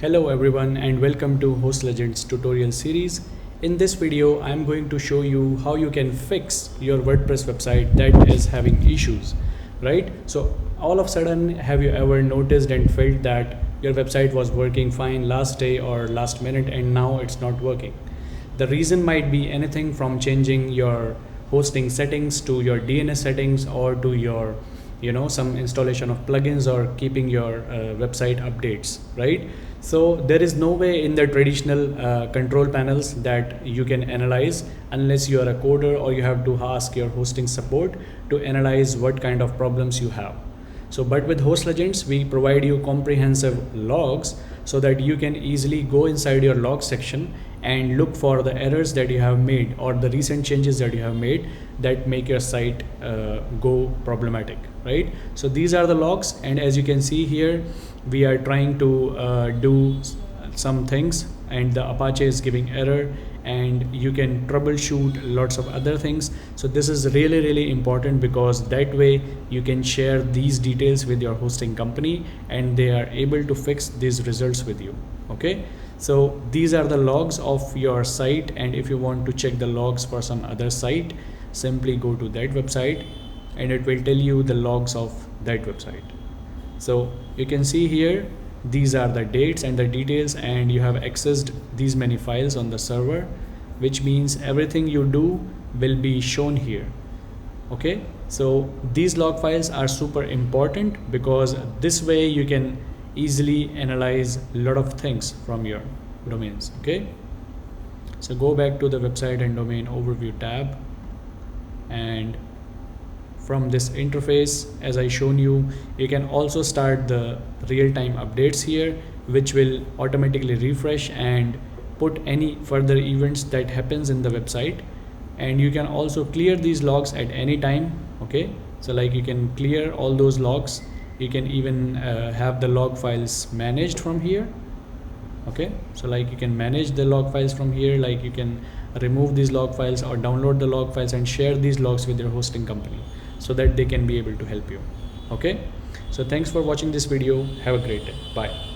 Hello everyone and welcome to HostLegends tutorial series. In this video, I am going to show you how you can fix your WordPress website that is having issues, right? So all of a sudden, have you ever noticed and felt that your website was working fine last day or last minute and now it's not working? The reason might be anything from changing your hosting settings to your DNS settings or to your some installation of plugins or keeping your website updates, right? So there is no way in the traditional control panels that you can analyze unless you are a coder or you have to ask your hosting support to analyze what kind of problems you have. So but with HostLegends, we provide you comprehensive logs so that you can easily go inside your log section and look for the errors that you have made or the recent changes that you have made that make your site go problematic, right? So these are the logs, and as you can see here, we are trying to do some things and the Apache is giving error, and you can troubleshoot lots of other things. So this is really important because that way you can share these details with your hosting company and they are able to fix these results with you. Okay, so these are the logs of your site, and if you want to check the logs for some other site, simply go to that website and it will tell you the logs of that website. So you can see here, these are the dates and the details, and you have accessed these many files on the server, which means everything you do will be shown here. Okay, so these log files are super important because this way you can easily analyze a lot of things from your domains. Okay, so go back to the website and domain overview tab, and from this interface, as I shown you, you can also start the real-time updates here, which will automatically refresh and put any further events that happens in the website. And you can also clear these logs at any time. Okay, so like you can clear all those logs. You can even have the log files managed from here. Okay, so like you can manage the log files from here, like you can remove these log files or download the log files and share these logs with your hosting company so that they can be able to help you. Okay, so thanks for watching this video. Have a great day. Bye.